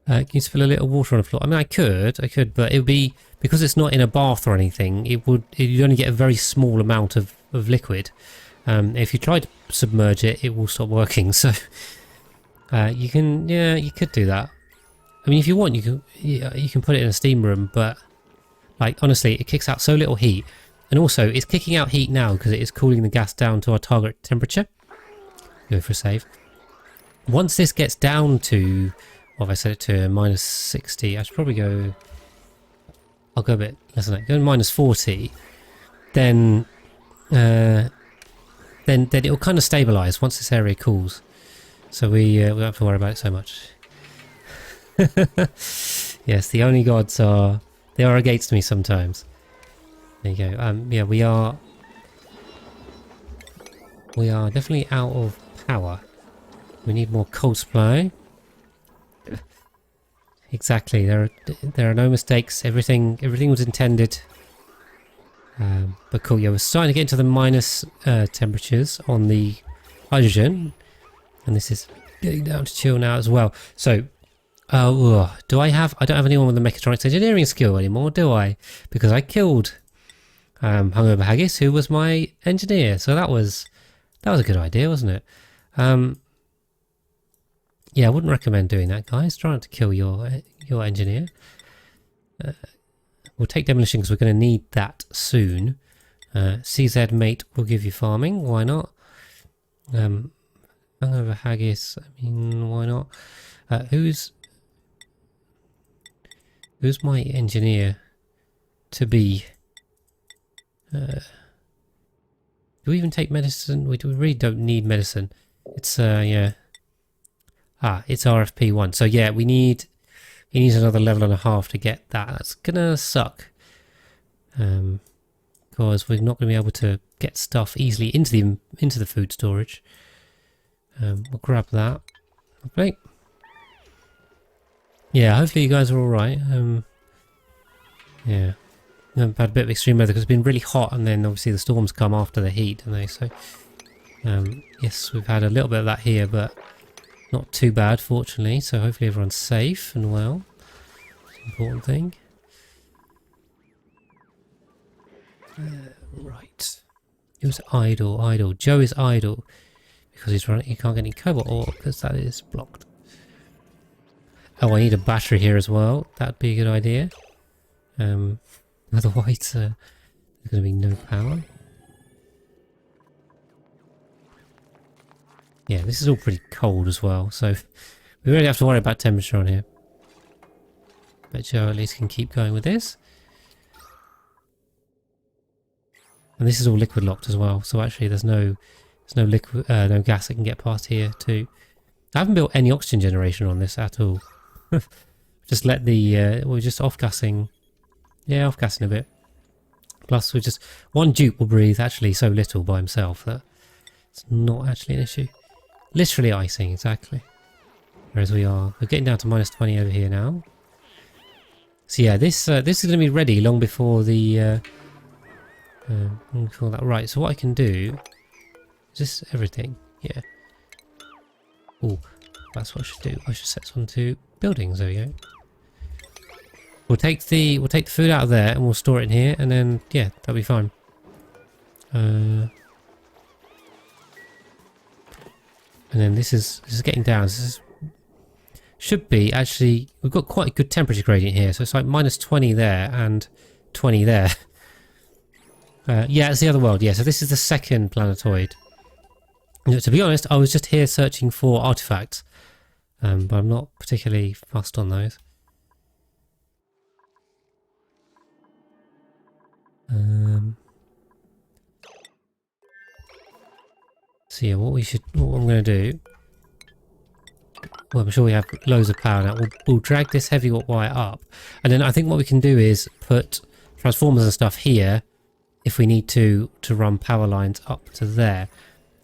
Can you spill a little water on the floor? I mean, I could, but it would be, because it's not in a bath or anything, you'd only get a very small amount of liquid. If you try to submerge it, it will stop working. So you could do that. I mean, if you want, you can put it in a steam room, but like honestly, it kicks out so little heat, and also it's kicking out heat now because it is cooling the gas down to our target temperature. Go for a save. Once this gets down to, well, if I set it to -60, I should probably go. I'll go a bit less than that. Go to -40, then it'll kind of stabilize once this area cools. So we don't have to worry about it so much. Yes, the only gods are against me sometimes. There you go. Yeah, we are definitely out of power. We need more coal supply. Exactly. There are no mistakes. Everything was intended. But cool. Yeah, we're starting to get into the minus temperatures on the hydrogen, and this is getting down to chill now as well. So. I don't have anyone with the mechatronics engineering skill anymore, do I? Because I killed Hungover Haggis, who was my engineer. So that was a good idea, wasn't it? Yeah, I wouldn't recommend doing that, guys. Try not to kill your engineer. We'll take demolition because we're going to need that soon. CZ mate will give you farming. Why not? Hungover Haggis. I mean, why not? Who's my engineer to be? Do we even take medicine? We really don't need medicine. It's yeah. It's RFP1. So yeah, he needs another level and a half to get that. That's gonna suck. Because we're not gonna be able to get stuff easily into the food storage. We'll grab that. Okay. Yeah, hopefully you guys are alright. Yeah. I've had a bit of extreme weather because it's been really hot, and then obviously the storms come after the heat, don't they? So, yes, we've had a little bit of that here, but not too bad, fortunately. So hopefully everyone's safe and well. That's an important thing. Right. Who's idle? Joe is idle because he can't get any cobalt ore because that is blocked. Oh, I need a battery here as well. That'd be a good idea. Otherwise, there's going to be no power. Yeah, this is all pretty cold as well, so we really have to worry about temperature on here. But Joe at least can keep going with this. And this is all liquid locked as well, so actually there's no liquid, no gas that can get past here too. I haven't built any oxygen generation on this at all. Just let the we're just off-gassing. Yeah, off-gassing a bit. Plus, we're just one dupe will breathe actually so little by himself that it's not actually an issue. Literally icing, exactly. Whereas we're getting down to -20 over here now. So yeah, this is going to be ready long before the before that. Right. So what I can do is this everything. Yeah. Oh, that's what I should do. I should set this one to buildings. There we go. We'll take the food out of there and we'll store it in here, and then yeah, that'll be fine. And then this is getting down. Should be actually, we've got quite a good temperature gradient here, so it's like -20 there and 20 there. Yeah, it's the other world. Yeah, so this is the second planetoid. To be honest, I was just here searching for artifacts, but I'm not particularly fussed on those. So yeah, what I'm going to do, well, I'm sure we have loads of power now. We'll drag this heavy wire up, and then I think what we can do is put transformers and stuff here if we need to run power lines up to there.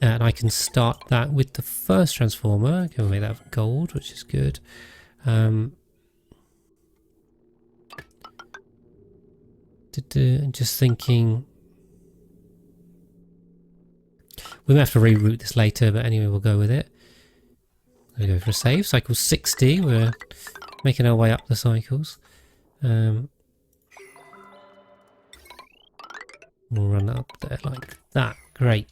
And I can start that with the first transformer. Can we make that of gold, which is good. Just thinking, we may have to reroute this later, but anyway, we'll go with it. I'm going to go for a save. Cycle 60. We're Making our way up the cycles. We'll run that up there like that. Great.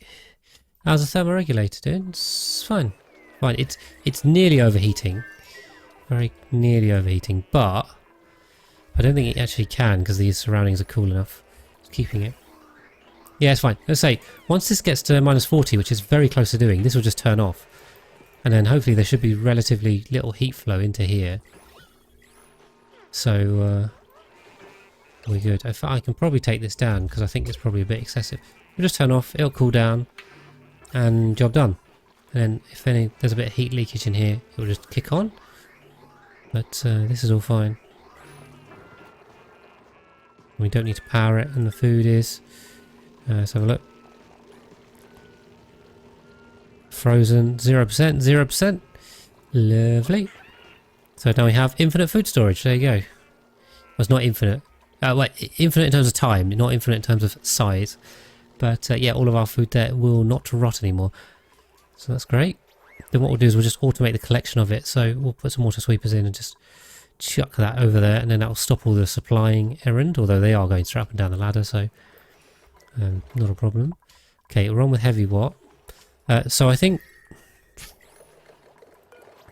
How's the thermoregulator doing? It's fine. Fine. It's nearly overheating. Very nearly overheating, but I don't think it actually can because these surroundings are cool enough. It's keeping it. Yeah, it's fine. Let's say, once this gets to -40, which is very close to doing, this will just turn off. And then hopefully there should be relatively little heat flow into here. So, we're good. I can probably take this down because I think it's probably a bit excessive. We'll just turn off, it'll cool down, and job done. And then if there's a bit of heat leakage in here, it will just kick on. But this is all fine. We don't need to power it, and the food is. Let's have a look. Frozen 0%, 0%. Lovely. So now we have infinite food storage. There you go. Well, it's not infinite. Wait, infinite in terms of time, not infinite in terms of size. But yeah, all of our food there will not rot anymore. So that's great. Then what we'll do is we'll just automate the collection of it. So we'll put some water sweepers in and just chuck that over there, and then that will stop all the supplying errand, although they are going straight up and down the ladder, so not a problem. Okay, we're on with heavy watt. So I think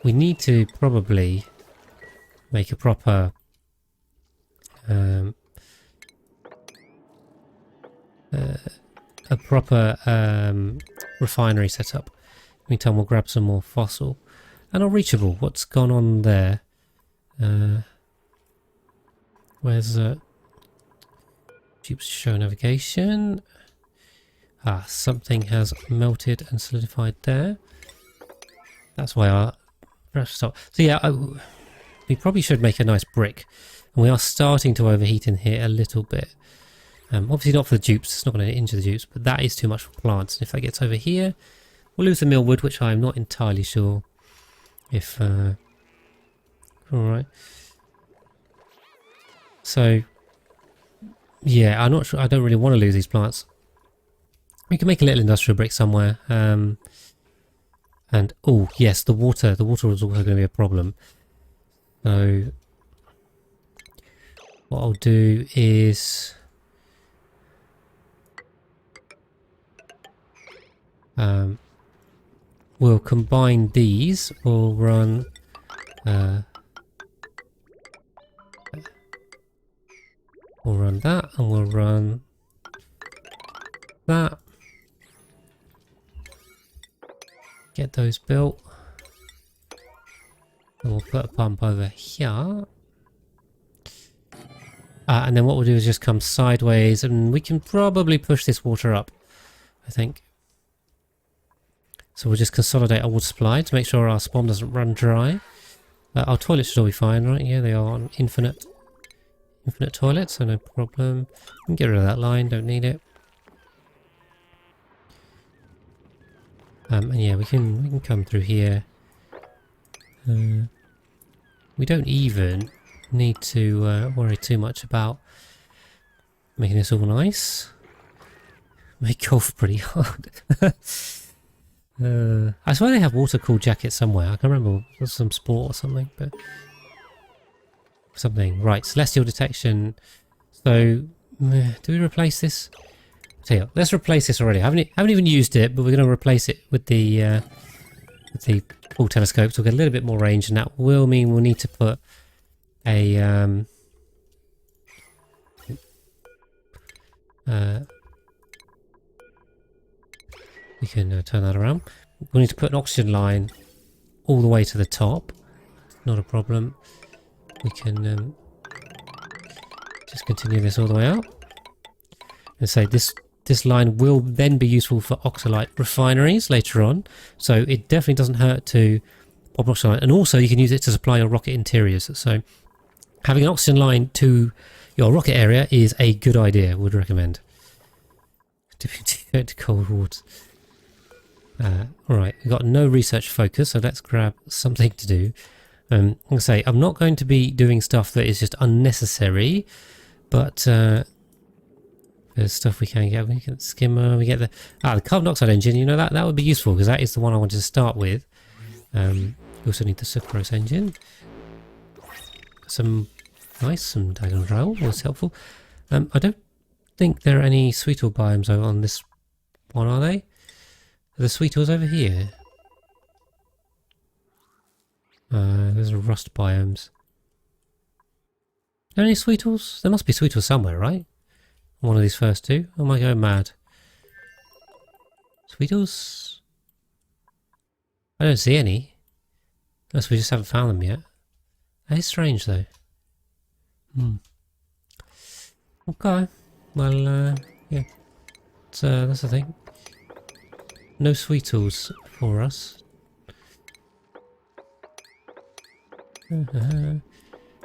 we need to probably make a proper refinery setup. Meantime, we'll grab some more fossil and unreachable. What's gone on there? Where's tubes show navigation? Ah, something has melted and solidified there. That's why our pressure stopped. So yeah, we probably should make a nice brick. And we are starting to overheat in here a little bit. Obviously not for the dupes, it's not going to injure the dupes, but that is too much for plants. And if that gets over here, we'll lose the millwood, which I'm not entirely sure if... Alright. So, yeah, I'm not sure, I don't really want to lose these plants. We can make a little industrial brick somewhere. And, oh, yes, the water is also going to be a problem. So, what I'll do is... we'll combine these. We'll run... we'll run that, and we'll run that. Get those built. And we'll put a pump over here. And then what we'll do is just come sideways, and we can probably push this water up, I think. So we'll just consolidate our water supply to make sure our spawn doesn't run dry. Our toilets should all be fine, right? Yeah, they are on infinite toilets, so no problem. We can get rid of that line, don't need it. And yeah, we can come through here. We don't even need to worry too much about making this all nice. Make golf pretty hard. I swear they have water-cooled jackets somewhere. I can't remember. It was some sport or something, but something. Right, celestial detection. So, do we replace this? So yeah, let's replace this already. I haven't even used it, but we're going to replace it with the full telescope, so we'll get a little bit more range, and that will mean we'll need to put a we can turn that around. We'll need to put an oxygen line all the way to the top. Not a problem. We can just continue this all the way out. And say this line will then be useful for oxalite refineries later on. So it definitely doesn't hurt to pop oxygen, and also you can use it to supply your rocket interiors. So having an oxygen line to your rocket area is a good idea. Would recommend. Dipping to cold water. Alright, we've got no research focus, so let's grab something to do. Like I say, I'm not going to be doing stuff that is just unnecessary, but there's stuff we can get. We get the skimmer, we get the carbon dioxide engine. You know, that would be useful because that is the one I wanted to start with. We also need the sucrose engine. some diagonal travel was helpful. I don't think there are any sweetle biomes over on this one, are they? Are the sweetles over here? There's rust biomes. Are there any sweetles? There must be sweetles somewhere, right? One of these first two. Oh, am I going mad? Sweetles? I don't see any. Unless we just haven't found them yet. That is strange though. Okay. Well, yeah. That's the thing. No sweetles for us.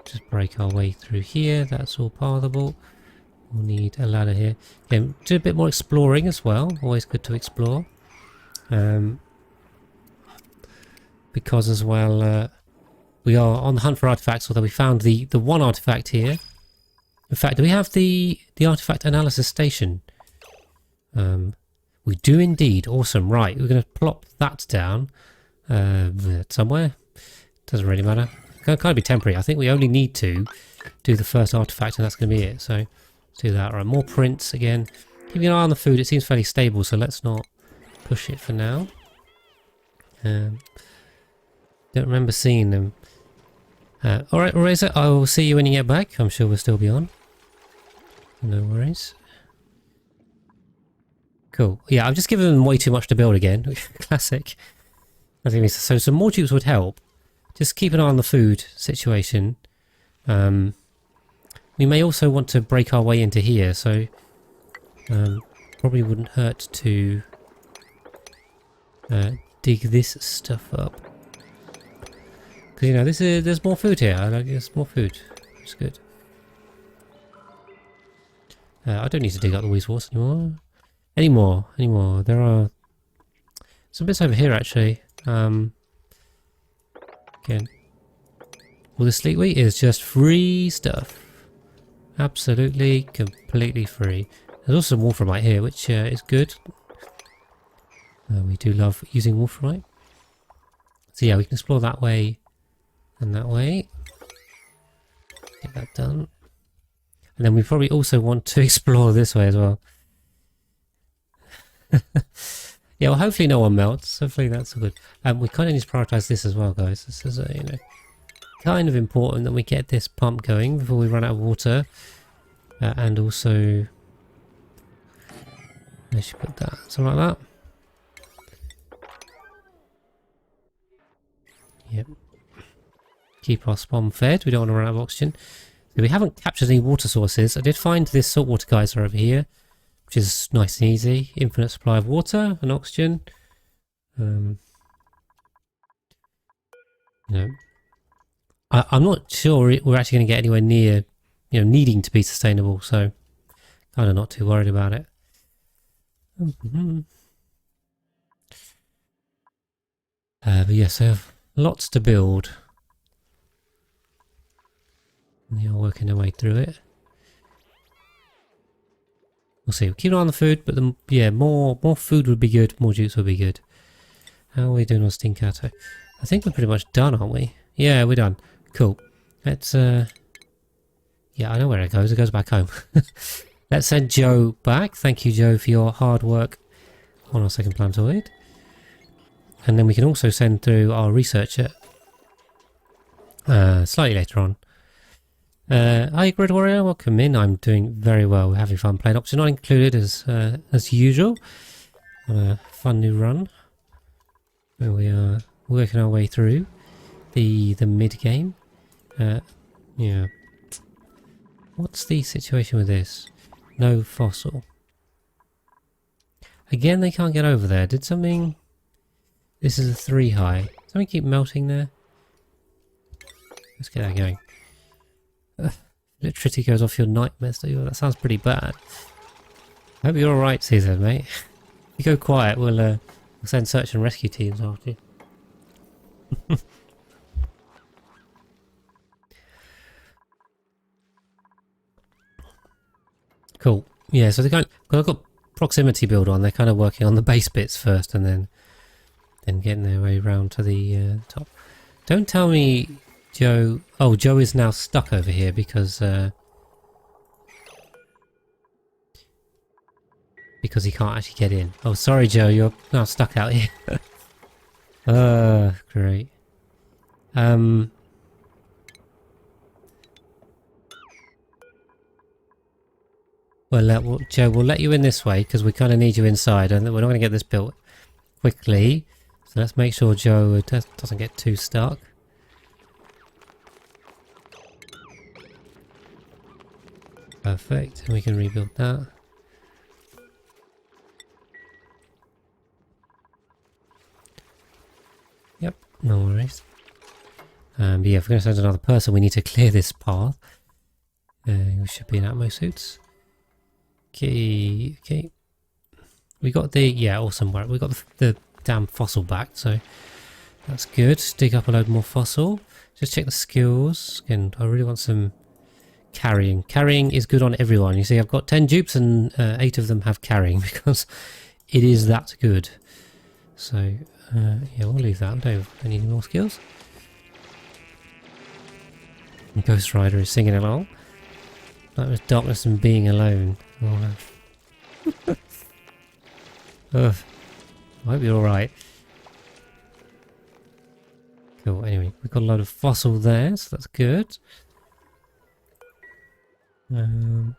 Just break our way through here. That's all pathable. We'll need a ladder here. Again, do a bit more exploring as well. Always good to explore. Because as well, we are on the hunt for artifacts, although we found the one artifact here. In fact, do we have the artifact analysis station? We do indeed. Awesome. Right, we're going to plop that down somewhere. Doesn't really matter. Can't be temporary. I think we only need to do the first artifact and that's going to be it. So let's do that. Right, more prints again. Keeping an eye on the food. It seems fairly stable, so let's not push it for now. Don't remember seeing them. Alright, Razor, I will see you when you get back. I'm sure we'll still be on. No worries. Cool. Yeah, I've just given them way too much to build again. Classic. I think so. Some more tubes would help. Just keep an eye on the food situation. We may also want to break our way into here, so probably wouldn't hurt to dig this stuff up. Because, you know, there's more food here. There's more food. It's good. I don't need to dig up the weasels anymore. Anymore. There are some bits over here, actually. Again. All this sleek wheat is just free stuff. Absolutely, completely free. There's also some wolframite here, which is good. We do love using wolframite. So yeah, we can explore that way and that way. Get that done. And then we probably also want to explore this way as well. Yeah, well, hopefully no one melts. Hopefully that's good. We kind of need to prioritize this as well, guys. This is, you know, kind of important that we get this pump going before we run out of water. And also, I should put that, something like that. Yep. Keep our spawn fed. We don't want to run out of oxygen. So we haven't captured any water sources. I did find this saltwater geyser over here, which is nice and easy. Infinite supply of water and oxygen. You know, I'm not sure we're actually going to get anywhere near, you know, needing to be sustainable. So kind of not too worried about it. But yes, I have lots to build. They are working their way through it. We'll see. We'll keep an eye on the food, but yeah, more food would be good. More juice would be good. How are we doing on Stinkato? I think we're pretty much done, aren't we? Yeah, we're done. Cool. Let's yeah, I know where it goes. It goes back home. Let's send Joe back. Thank you, Joe, for your hard work on our second planetoid. And then we can also send through our researcher slightly later on. Hi, Grid Warrior. Welcome in. I'm doing very well. We're having fun playing Oxygen not included as usual. On a fun new run. Where we are working our way through the mid game. Yeah. What's the situation with this? No fossil. Again, they can't get over there. Did something... This is a 3 high. Something keep melting there? Let's get that going. Electricity goes off your nightmares. That sounds pretty bad. Hope you're alright, Caesar, mate. If you go quiet, we'll send search and rescue teams after you. Cool. Yeah, so I've got proximity build on. They're kind of working on the base bits first, and then getting their way around to the top. Don't tell me Joe... Oh, Joe is now stuck over here because he can't actually get in. Oh, sorry, Joe, you're now stuck out here. Great. Well, Joe, we'll let you in this way because we kind of need you inside, and we're not going to get this built quickly. So let's make sure Joe doesn't get too stuck. Perfect, and we can rebuild that. Yep, no worries. But yeah, if we're going to send another person, we need to clear this path. We should be in Atmo suits. Okay, okay. We got the... Yeah, awesome work. We got the damn fossil back, so that's good. Dig up a load more fossil. Just check the skills. Again, I really want some carrying. Carrying is good on everyone. You see, I've got 10 dupes and 8 of them have carrying because it is that good. So, yeah, we'll leave that. I don't need any more skills. And Ghost Rider is singing along. That was darkness and being alone. Oh, ugh. I hope you're alright. Cool, anyway, we've got a load of fossil there, so that's good. Yep.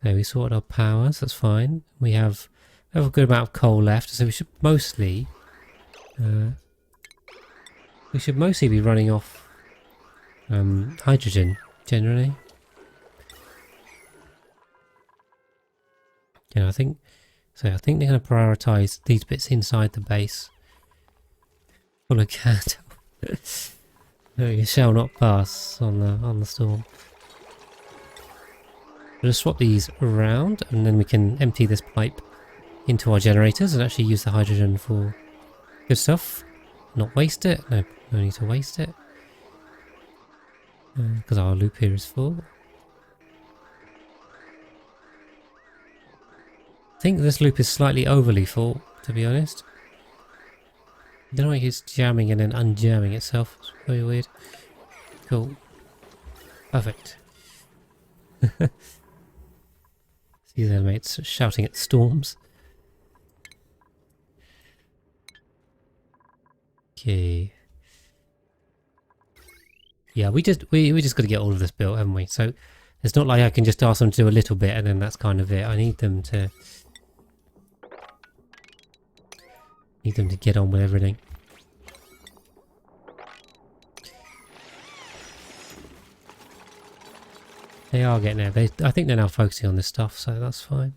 So we sorted our power, so that's fine. We have a good amount of coal left, so we should mostly... be running off hydrogen, generally. Yeah, I think they're going to prioritise these bits inside the base. Full of cat. No, you shall not pass on the storm. We'll just swap these around, and then we can empty this pipe into our generators and actually use the hydrogen for good stuff. Not waste it. No need to waste it. Because our loop here is full. I think this loop is slightly overly full, to be honest. I don't know why it's jamming and then unjamming itself. It's very weird. Cool. Perfect. See there, mates, shouting at storms. Okay. Yeah, we just got to get all of this built, haven't we? So it's not like I can just ask them to do a little bit and then that's kind of it. I need them to get on with everything. They are getting there. I think they're now focusing on this stuff, so that's fine.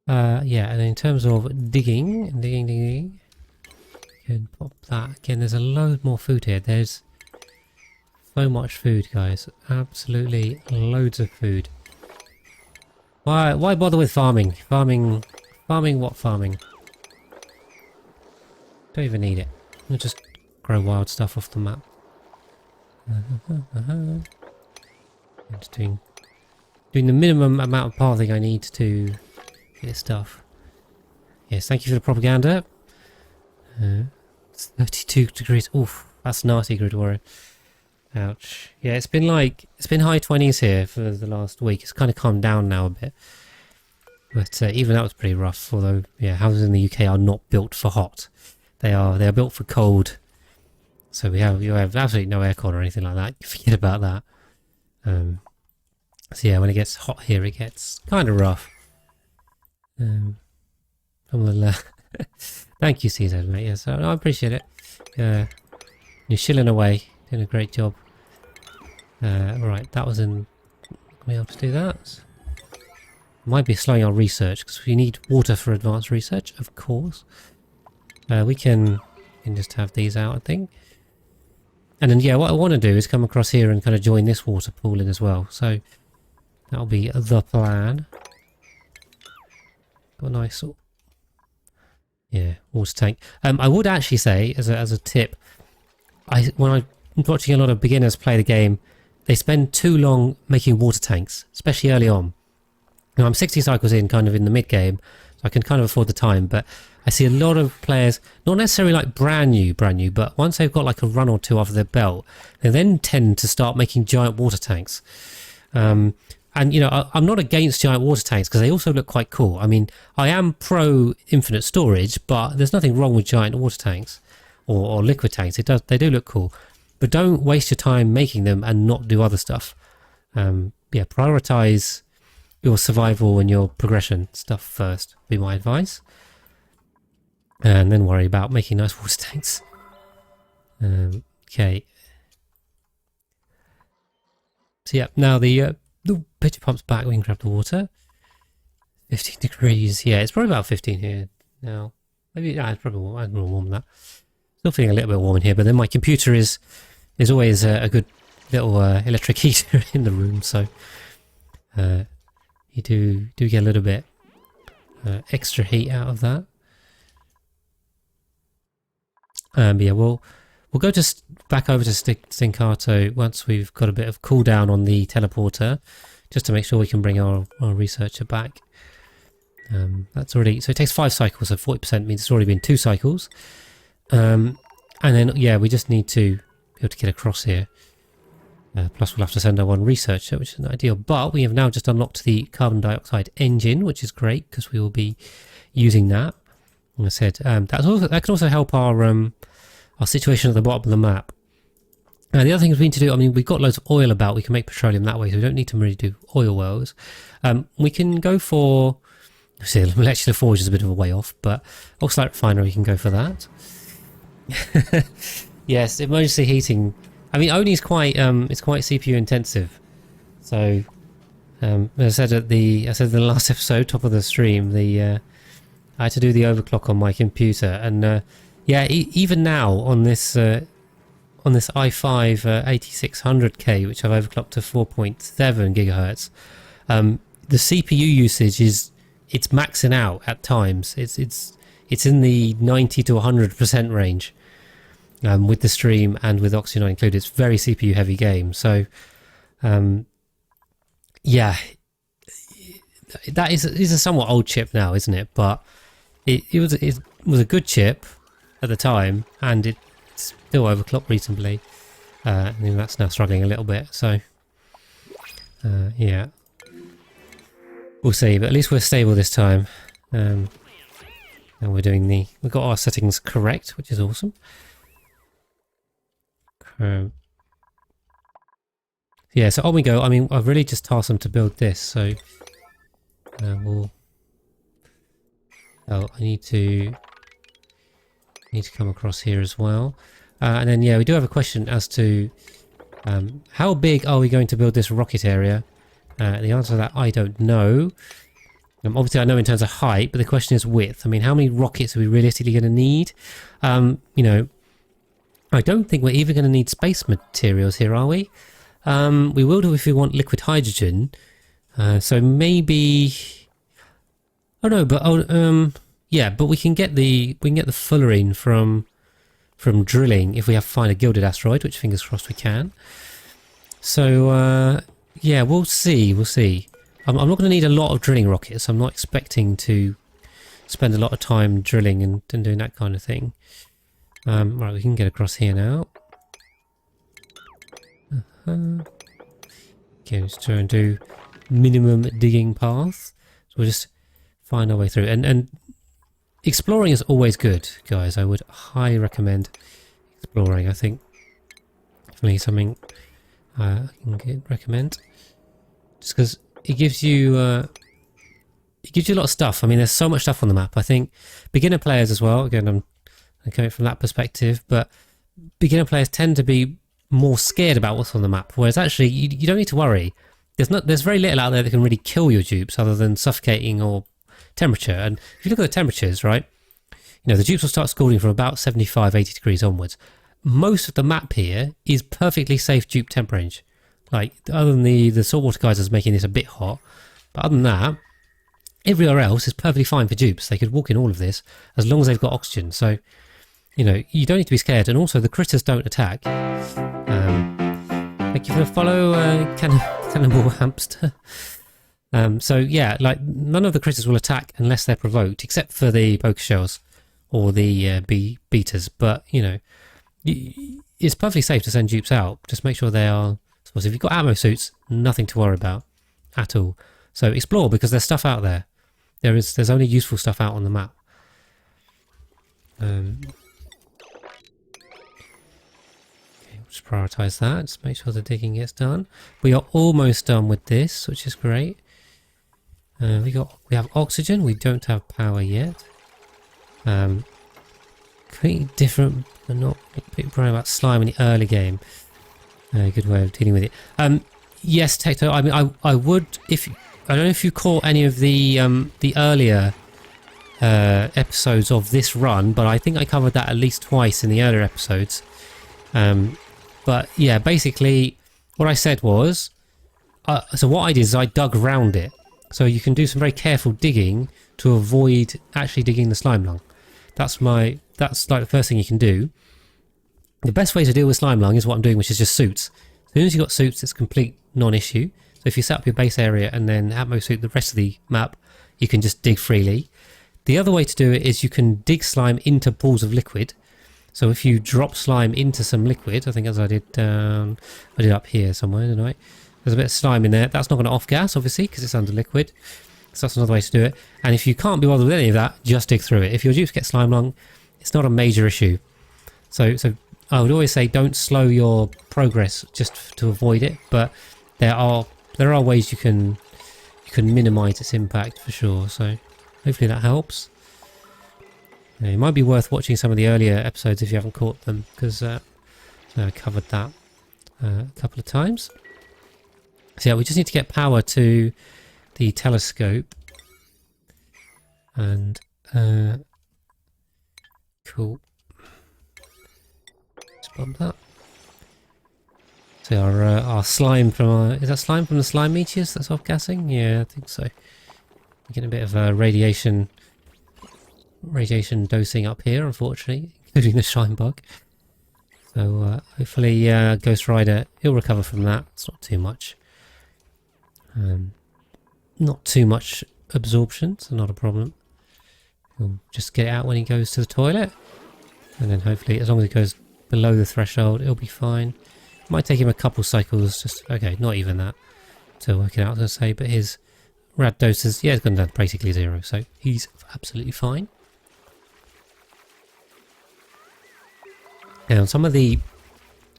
Yeah, and in terms of digging, you can pop that. Again, there's a load more food here. There's so much food, guys. Absolutely loads of food. Why bother with farming? Farming what farming? Don't even need it. We'll just grow wild stuff off the map. Just doing the minimum amount of pathing I need to get this stuff. Yes, thank you for the propaganda. 32 degrees. Oof, that's nasty, Grid Warrior. Ouch. Yeah, it's been high 20s here for the last week. It's kind of calmed down now a bit. But even that was pretty rough. Although, yeah, houses in the UK are not built for hot. They are built for cold. So you have absolutely no aircon or anything like that. Forget about that. So yeah, when it gets hot here, it gets kind of rough. Thank you, Caesar, mate. Yes, I appreciate it. You're shilling away, doing a great job. Right, that was in. Are we able to do that? Might be slowing our research because we need water for advanced research, of course. We can just have these out, I think. And then, yeah, what I want to do is come across here and kind of join this water pool in as well. So that'll be the plan. Got a nice sort. Yeah, water tank. I would actually say, as a tip, when I'm watching a lot of beginners play the game, they spend too long making water tanks, especially early on. Now I'm 60 cycles in, kind of in the mid game, so I can kind of afford the time, but I see a lot of players, not necessarily like brand new, but once they've got like a run or two off their belt, they then tend to start making giant water tanks. And, you know, I'm not against giant water tanks because they also look quite cool. I mean, I am pro infinite storage, but there's nothing wrong with giant water tanks or liquid tanks. They do look cool, but don't waste your time making them and not do other stuff. Yeah, prioritize your survival and your progression stuff first, would be my advice. And then worry about making nice water tanks. Okay. So yeah, now the pitcher pump's back. We can grab the water. 15 degrees. Yeah, it's probably about 15 here now. Maybe it's probably more warm than that. Still feeling a little bit warm in here, but then my computer is always a good little electric heater in the room, so you do get a little bit extra heat out of that. But yeah, we'll go back over to Stinkato once we've got a bit of cooldown on the teleporter, just to make sure we can bring our researcher back. That's already, so it takes 5 cycles, so 40% means it's already been 2 cycles. And then yeah, we just need to be able to get across here. Plus we'll have to send our one researcher, which isn't ideal, but we have now just unlocked the carbon dioxide engine, which is great because we will be using that. Like I said, that can also help our situation at the bottom of the map. The other things we need to do, I mean, we've got loads of oil about, we can make petroleum that way, so we don't need to really do oil wells. We can go for, see, molecular forge is a bit of a way off, but oxide refinery, we can go for that. Yes, emergency heating. I mean, Oni is quite it's quite CPU intensive. So, as I said in the last episode, top of the stream, I had to do the overclock on my computer, and yeah, even now on this i5 8600K, which I've overclocked to 4.7 gigahertz, the CPU usage it's maxing out at times. It's in the 90 to 100% range. With the stream and with Oxygen not included, it's very CPU heavy game. So, yeah, that is a somewhat old chip now, isn't it? But it was a good chip at the time, and it still overclocked reasonably. I think that's now struggling a little bit. So, yeah, we'll see. But at least we're stable this time, and we've got our settings correct, which is awesome. Yeah, so on we go. I mean, I've really just tasked them to build this, so I need to come across here as well. And then yeah, we do have a question as to how big are we going to build this rocket area? The answer to that, I don't know. Obviously I know in terms of height, but the question is width. I mean, how many rockets are we realistically going to need? You know, I don't think we're even going to need space materials here, are we? We will do if we want liquid hydrogen. So maybe, oh no, but yeah, but we can get the fullerene from drilling if we have to find a gilded asteroid, which fingers crossed we can. So yeah, we'll see. I'm not going to need a lot of drilling rockets. I'm not expecting to spend a lot of time drilling and doing that kind of thing. Right, we can get across here now. Okay, let's try and do minimum digging path. So we'll just find our way through. And exploring is always good, guys. I would highly recommend exploring. I think definitely something I can recommend. Just because it gives you a lot of stuff. I mean, there's so much stuff on the map. I think beginner players as well. Again, I'm coming from that perspective, but beginner players tend to be more scared about what's on the map, whereas actually you don't need to worry. There's very little out there that can really kill your dupes other than suffocating or temperature. And if you look at the temperatures, right, you know, the dupes will start scalding from about 75, 80 degrees onwards. Most of the map here is perfectly safe dupe temp range. Like, other than the saltwater geysers making this a bit hot, but other than that, everywhere else is perfectly fine for dupes. They could walk in all of this as long as they've got oxygen. So, you know, you don't need to be scared, and also the critters don't attack. Thank you for the follow, Cannonball Hamster. So yeah, like none of the critters will attack unless they're provoked, except for the poker shells or the beaters. But you know, it's perfectly safe to send dupes out. Just make sure they are. Suppose if you've got ammo suits, nothing to worry about at all. So explore, because there's stuff out there. There's only useful stuff out on the map. Okay, we'll just prioritise that. Just make sure the digging gets done. We are almost done with this, which is great. We have oxygen. We don't have power yet. Completely different, but not a bit worried about slime in the early game. Good way of dealing with it. Yes, Tecto. I mean, I would, if I don't know if you caught any of the earlier episodes of this run, but I think I covered that at least twice in the earlier episodes. But yeah, basically, what I said was, so what I did is I dug around it. So you can do some very careful digging to avoid actually digging the slime lung. That's like the first thing you can do. The best way to deal with slime lung is what I'm doing, which is just suits. As soon as you've got suits, it's complete non-issue. So if you set up your base area and then atmo suit the rest of the map, you can just dig freely. The other way to do it is you can dig slime into pools of liquid. So if you drop slime into some liquid, I think as I did up here somewhere, didn't I? There's a bit of slime in there. That's not going to off gas, obviously, because it's under liquid. So that's another way to do it. And if you can't be bothered with any of that, just dig through it. If your dupes get slime lung, it's not a major issue. So I would always say don't slow your progress just to avoid it. But there are ways you can minimise its impact for sure. So hopefully that helps. It might be worth watching some of the earlier episodes if you haven't caught them, because I covered that a couple of times. So yeah, we just need to get power to the telescope. And cool. Let's bump that. So our slime from is that slime from the slime meteors that's off gassing? Yeah, I think so. We're getting a bit of radiation dosing up here, unfortunately, including the shine bug. So hopefully Ghost Rider, he'll recover from that. It's not too much. Not too much absorption, so not a problem. He'll just get it out when he goes to the toilet. And then hopefully, as long as he goes below the threshold, it'll be fine. Might take him a couple cycles, just, okay, not even that, to work it out, as I say, but his rad doses, yeah, it's gone down to basically 0, so he's absolutely fine. Now, some of the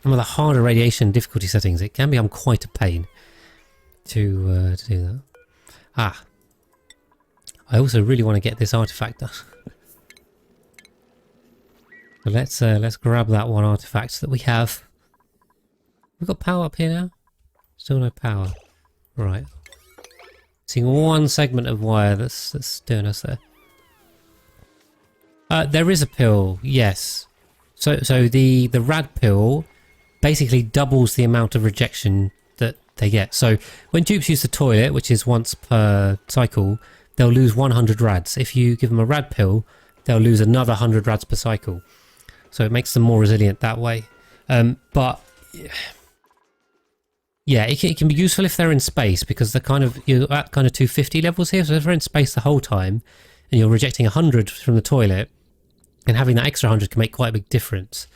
harder radiation difficulty settings, it can become quite a pain to do that. I also really want to get this artifact done. So let's grab that one artifact that we have. We've got power up here now. Still no power. Right. Seeing one segment of wire that's doing us there. There is a pill, yes. So the rad pill basically doubles the amount of rejection that they get. So when dupes use the toilet, which is once per cycle, they'll lose 100 rads. If you give them a rad pill, they'll lose another 100 rads per cycle. So it makes them more resilient that way. But yeah, it can be useful if they're in space, because they're you're at kind of 250 levels here. So if they're in space the whole time and you're rejecting 100 from the toilet, and having that extra 100 can make quite a big difference.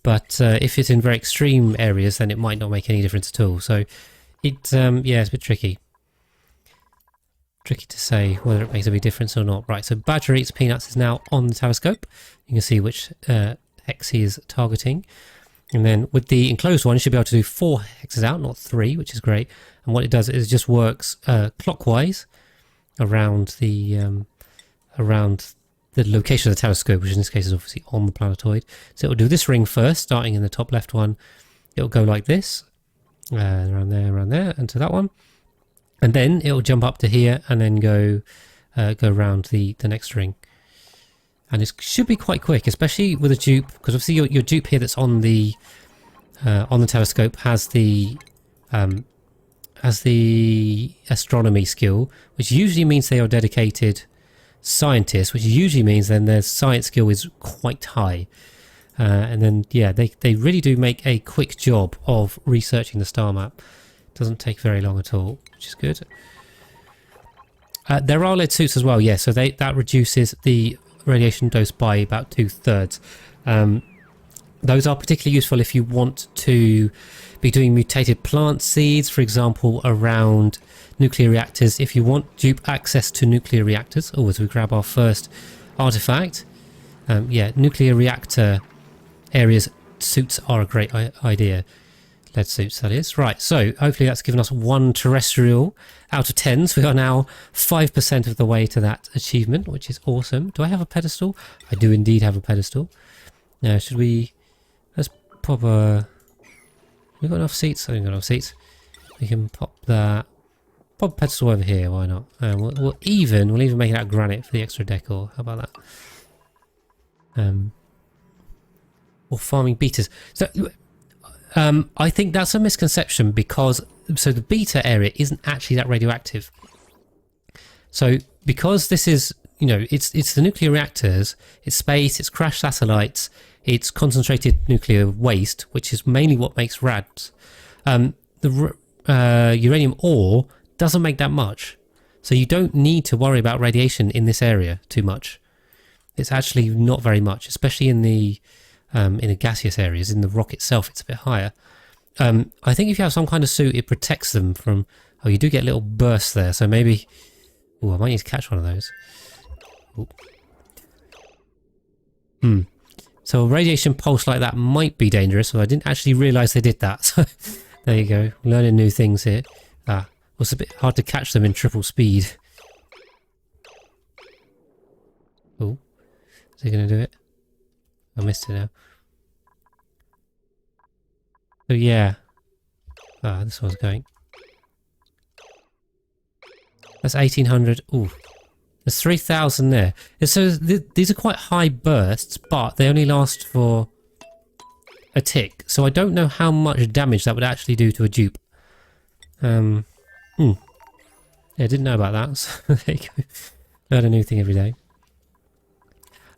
But if it's in very extreme areas, then it might not make any difference at all. So yeah, it's a bit tricky. Tricky to say whether it makes a big difference or not. Right, so Badger Eats Peanuts is now on the telescope. You can see which hex he is targeting. And then with the enclosed one, you should be able to do 4 hexes out, not 3, which is great. And what it does is it just works clockwise around the location of the telescope, which in this case is obviously on the planetoid. So it'll do this ring first, starting in the top left one. It'll go like this, around there, and to that one. And then it'll jump up to here and then go around the next ring. And it should be quite quick, especially with a dupe, because obviously your dupe here that's on the telescope has the astronomy skill, which usually means they are dedicated scientists, which usually means then their science skill is quite high. And then yeah, they really do make a quick job of researching the star map. Doesn't take very long at all, which is good. There are lead suits as well, yeah, so that reduces the radiation dose by about 2/3. Those are particularly useful if you want to be doing mutated plant seeds, for example, around nuclear reactors. If you want dupe access to nuclear reactors, as we grab our first artifact, yeah, nuclear reactor areas suits are a great idea. Lead suits, that is. Right, so hopefully that's given us 1 terrestrial out of 10. So we are now 5% of the way to that achievement, which is awesome. Do I have a pedestal? I do indeed have a pedestal. Now, should we... Let's pop a... We've got enough seats? I haven't got enough seats. We can pop that... Pop a pedestal over here, why not? We'll even make it out of granite for the extra decor. How about that? Or farming beeters. So... I think that's a misconception because the beta area isn't actually that radioactive. So because this is, you know, it's the nuclear reactors, it's space, it's crashed satellites, it's concentrated nuclear waste, which is mainly what makes rads. The uranium ore doesn't make that much, so you don't need to worry about radiation in this area too much. It's actually not very much, especially in the gaseous areas. In the rock itself, it's a bit higher. I think if you have some kind of suit, it protects them from... Oh, you do get little bursts there, so maybe... Oh, I might need to catch one of those. So a radiation pulse like that might be dangerous, so I didn't actually realise they did that. So there you go, learning new things here. It was a bit hard to catch them in triple speed. Oh, is he going to do it? I missed it now. So yeah. This one's going. That's 1800. Ooh. There's 3000 there. So these are quite high bursts, but they only last for a tick. So I don't know how much damage that would actually do to a dupe. Yeah, I didn't know about that. So there you go. Learn a new thing every day.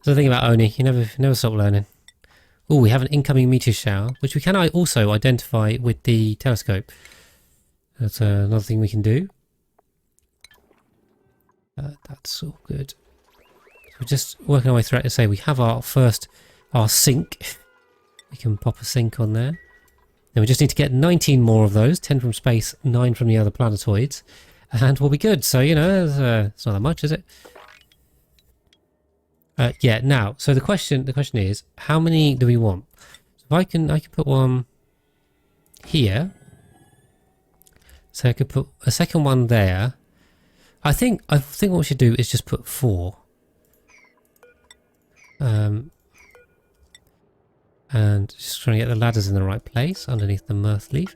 So the thing about Oni, you never stop learning. Oh, we have an incoming meteor shower, which we can also identify with the telescope. That's another thing we can do. That's all good. So we're just working our way through it to say we have our sink. We can pop a sink on there. Then we just need to get 19 more of those, 10 from space, 9 from the other planetoids, and we'll be good. So, you know, it's not that much, is it? Yeah, now, so the question is, how many do we want? So if I can put one here. So I could put a second one there. I think what we should do is just put 4. And just trying to get the ladders in the right place underneath the mirth leaf.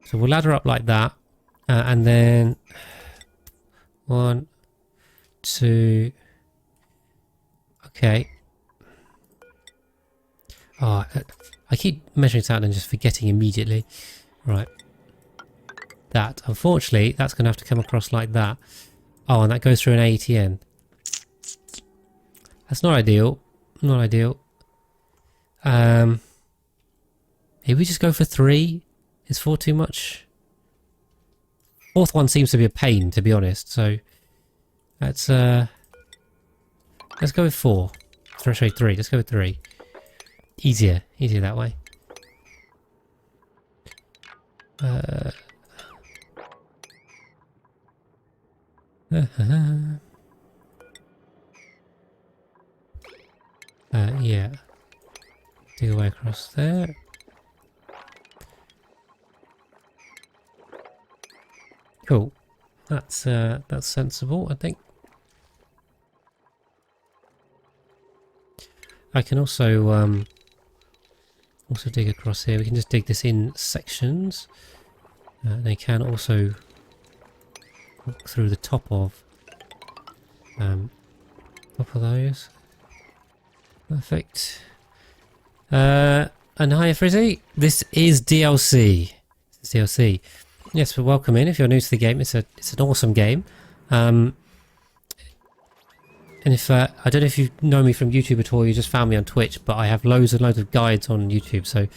So we'll ladder up like that, and then 1, 2. Okay. Oh, I keep measuring it out and just forgetting immediately. Right. That, unfortunately, that's going to have to come across like that. Oh, and that goes through an ATN. That's not ideal. Not ideal. Maybe we just go for 3. Is 4 too much? 4th one seems to be a pain, to be honest. So let's go with 4. Sorry, 3. Let's go with 3. Easier that way. Yeah. Dig away across there. Cool. That's sensible, I think. I can also dig across here. We can just dig this in sections. They can also walk through the top of those. Perfect. And hiya Frizzy. This is DLC. Yes, but welcome in. If you're new to the game, it's an awesome game. And if I don't know if you know me from YouTube at all, you just found me on Twitch, but I have loads and loads of guides on YouTube. So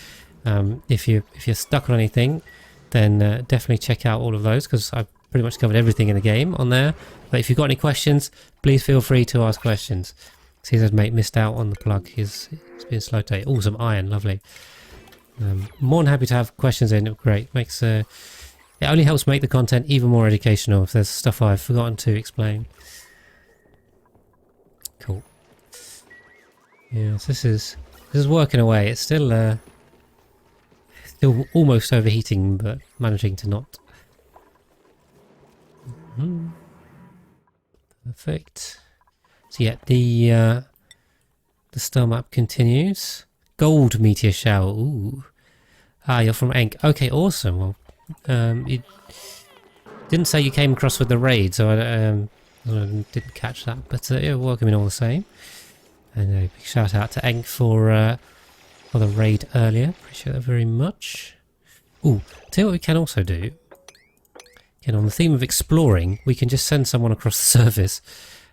if you're stuck on anything, then definitely check out all of those, because I've pretty much covered everything in the game on there. But if you've got any questions, please feel free to ask questions. See, his mate missed out on the plug. It's been slow today. Oh, some iron, lovely. More than happy to have questions in. Great, makes it only helps make the content even more educational if there's stuff I've forgotten to explain. Cool. Yes, this is working away. It's still almost overheating, but managing to not. Perfect. So yeah, the star map continues. Gold meteor shower. Ooh. Ah, you're from Enk. Okay, awesome. Well, you didn't say you came across with the raid, so I didn't catch that. But yeah, welcome in all the same. And a big shout out to Enk for the raid earlier. Appreciate that very much. Ooh, tell you what we can also do. Again, on the theme of exploring, we can just send someone across the surface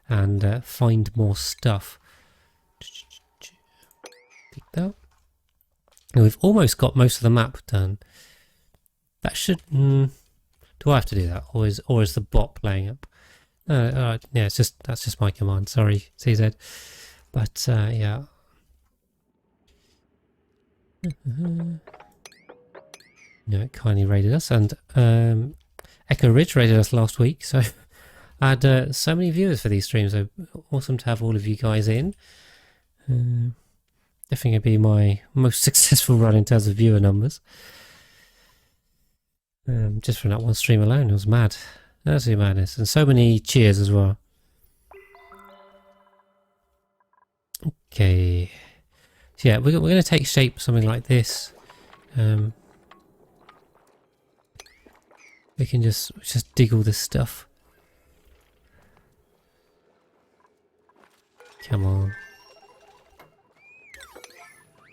and find more stuff. Pick that. And we've almost got most of the map done. That should... do I have to do that? Or is the bot playing up? Yeah, that's just my command. Sorry, CZ. But, yeah. Yeah, it kindly raided us. And Echo Ridge raided us last week. So I had so many viewers for these streams. So awesome to have all of you guys in. Definitely going to be my most successful run in terms of viewer numbers. Just from that one stream alone, it was mad. Absolute madness. And so many cheers as well. Okay. So yeah, we're going to take shape something like this. We can just dig all this stuff. Come on.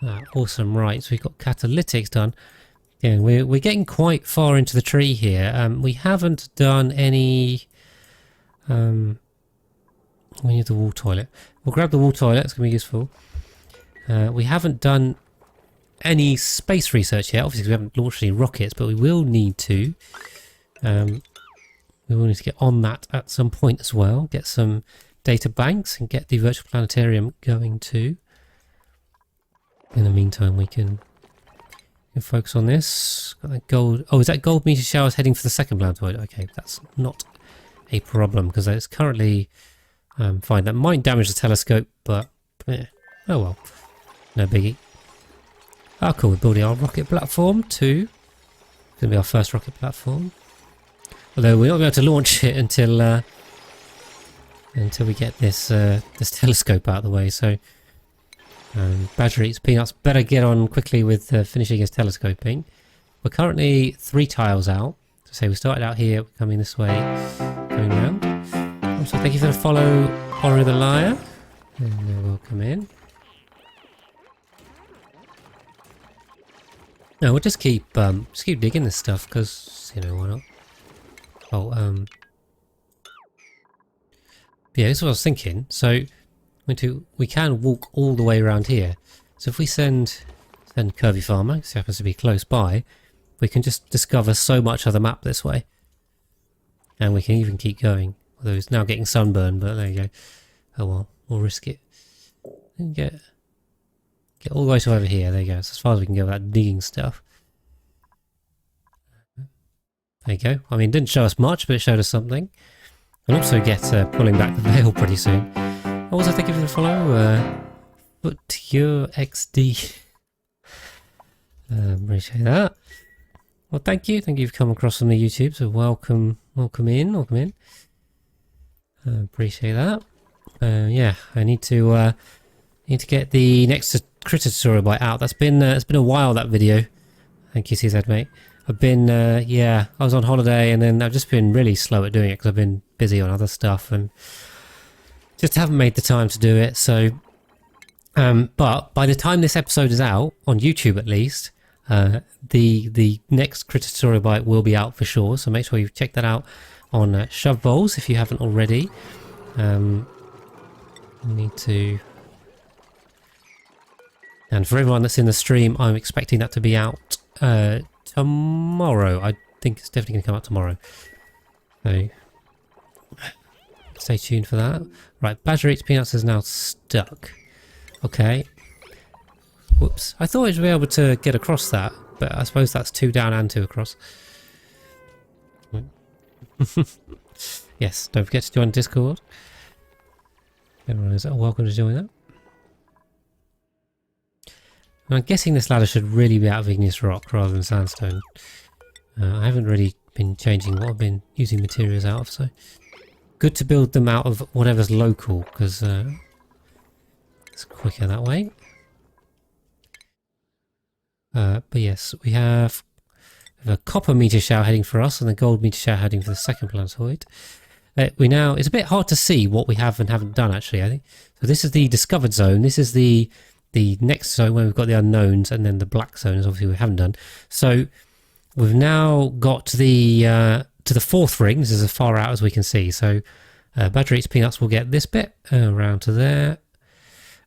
Ah, awesome. Right, so we've got catalytics done. Again, we're getting quite far into the tree here. We haven't done any... we need the wall toilet. We'll grab the wall toilet, it's going to be useful. We haven't done any space research yet, obviously we haven't launched any rockets, but we will need to. We will need to get on that at some point as well. Get some data banks and get the virtual planetarium going too. In the meantime, we can focus on this. Got that gold. Oh, is that gold meteor showers heading for the second planetoid? Okay, that's not a problem because it's currently fine. That might damage the telescope, but oh well, no biggie. Oh, cool. We're building our rocket platform too. It's gonna be our first rocket platform. Although we're not going to be able to launch it until we get this this telescope out of the way. So. Badger Eats Peanuts better get on quickly with finishing his telescoping. We're currently 3 tiles out. So we started out here, coming this way, going round. Also, thank you for the follow, Ori the Liar. And welcome in. No, we'll just keep digging this stuff because you know why not. Oh, yeah, this is what I was thinking. So. We can walk all the way around here. So if we send Curvy Farmer, because he happens to be close by, we can just discover so much of the map this way. And we can even keep going. Although he's now getting sunburn, but there you go. Oh well, we'll risk it. And get all the way to over here. There you go. That's as far as we can go without digging stuff. There you go. I mean, it didn't show us much, but it showed us something. We'll also get pulling back the veil pretty soon. Also, thank you for the follow, but your XD. Appreciate that. Well, thank you for coming across from the YouTube. So welcome in. Appreciate that. Yeah, I need to get the next critter tutorial bite out. That's been it's been a while, that video. Thank you, CZ mate. I've been yeah, I was on holiday and then I've just been really slow at doing it because I've been busy on other stuff and. Just haven't made the time to do it, so... but by the time this episode is out, on YouTube at least, the next Critter Tutorial Bite will be out for sure, so make sure you check that out on Shove Bowls if you haven't already. We need to... And for everyone that's in the stream, I'm expecting that to be out tomorrow. I think it's definitely going to come out tomorrow. So stay tuned for that. Right, Badger Eats Peanuts is now stuck. Okay. Whoops. I thought I'd be able to get across that, but I suppose that's 2 down and 2 across. Yes, don't forget to join Discord. Everyone is welcome to join that. And I'm guessing this ladder should really be out of igneous rock rather than sandstone. I haven't really been changing what I've been using materials out of, so good to build them out of whatever's local, because it's quicker that way. But yes, we have a copper meteor shower heading for us and the gold meteor shower heading for the second planetoid. It's a bit hard to see what we have and haven't done, actually, I think. So this is the discovered zone. This is the next zone where we've got the unknowns, and then the black zone is obviously we haven't done. So we've now got to the 4th ring. This is as far out as we can see. So Badger Eats Peanuts will get this bit around to there,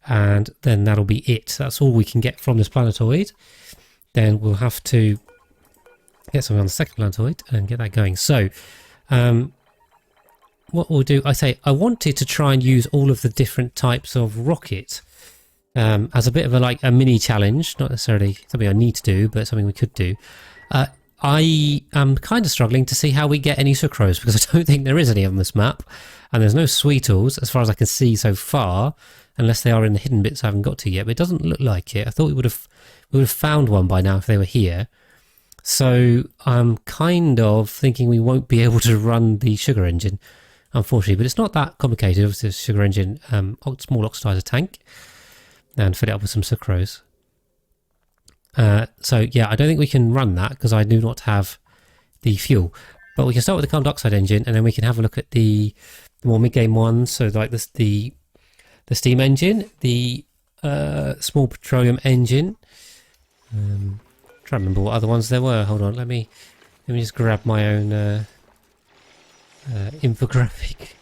and then that'll be it. That's all we can get from this planetoid. Then we'll have to get something on the second planetoid and get that going. So what we'll do, I wanted to try and use all of the different types of rocket as a bit of a mini challenge, not necessarily something I need to do, but something we could do. I am kind of struggling to see how we get any sucrose, because I don't think there is any on this map, and there's no sweetles as far as I can see so far, unless they are in the hidden bits I haven't got to yet, but it doesn't look like it. I thought we would have found one by now if they were here. So I'm kind of thinking we won't be able to run the sugar engine, unfortunately, but it's not that complicated. Obviously, the sugar engine, small oxidizer tank, and fill it up with some sucrose. So yeah, I don't think we can run that because I do not have the fuel. But we can start with the carbon dioxide engine, and then we can have a look at the more mid-game ones. So like this, the steam engine, the small petroleum engine. Trying to remember what other ones there were. Hold on, let me just grab my own infographic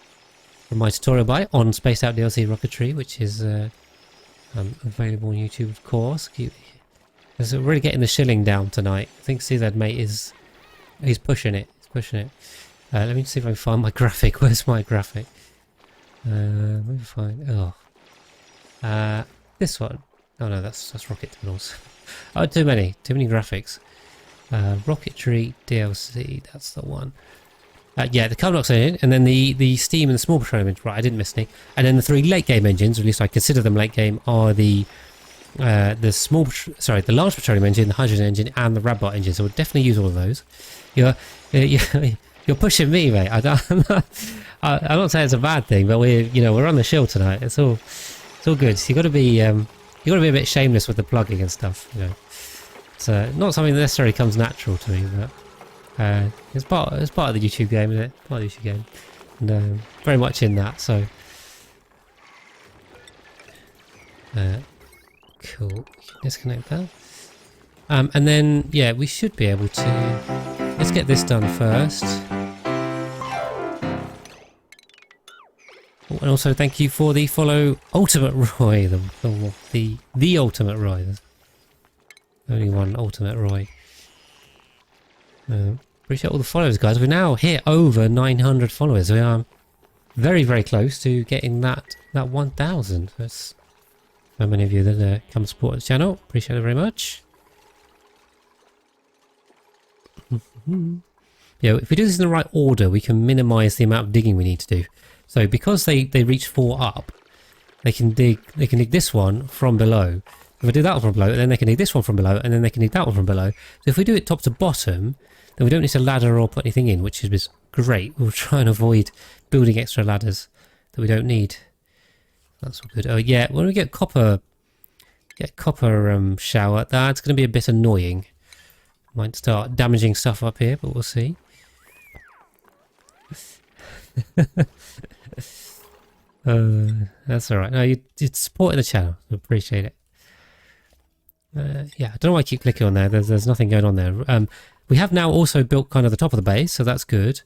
from my tutorial on Spaced Out DLC Rocketry, which is available on YouTube, of course. It's really getting the shilling down tonight. I think CZ Mate he's pushing it. He's pushing it. Let me see if I can find my graphic. Where's my graphic? Let me find. This one. Oh no, that's Rocket Tunnels. Oh, too many graphics. Rocketry DLC. That's the one. Yeah, the carbon dioxide engine, and then the steam and the small petroleum engine. Right, I didn't miss any. And then the 3 late game engines, or at least I consider them late game, are the large petroleum engine, the hydrogen engine, and the Radbot engine. So we'll definitely use all of those. You're pushing me, mate. I'm not saying it's a bad thing, but we're on the shield tonight. It's all good. So you got to be a bit shameless with the plugging and stuff. It's not something that necessarily comes natural to me, but it's part of the YouTube game, isn't it? Part of the YouTube game, and very much in that. So cool. Disconnect that. And then yeah, we should be able to. Let's get this done first. Oh, and also thank you for the follow, Ultimate Roy. The Ultimate Roy. There's only one Ultimate Roy. Appreciate all the followers, guys. We're now hit over 900 followers. We are very, very close to getting that 1,000. That's so many of you that come support the channel. Appreciate it very much. Yeah, if we do this in the right order, we can minimise the amount of digging we need to do. So because they reach 4 up, they can dig this one from below. If I do that one from below, and then they can dig this one from below, and then they can dig that one from below. So if we do it top to bottom, then we don't need to ladder or put anything in, which is great. We'll try and avoid building extra ladders that we don't need. That's all good. Oh yeah, when we get copper shower, that's going to be a bit annoying. Might start damaging stuff up here, but we'll see. That's all right. No, you're supporting the channel. I appreciate it. Yeah, I don't know why I keep clicking on there. There's nothing going on there. We have now also built kind of the top of the base, so that's good.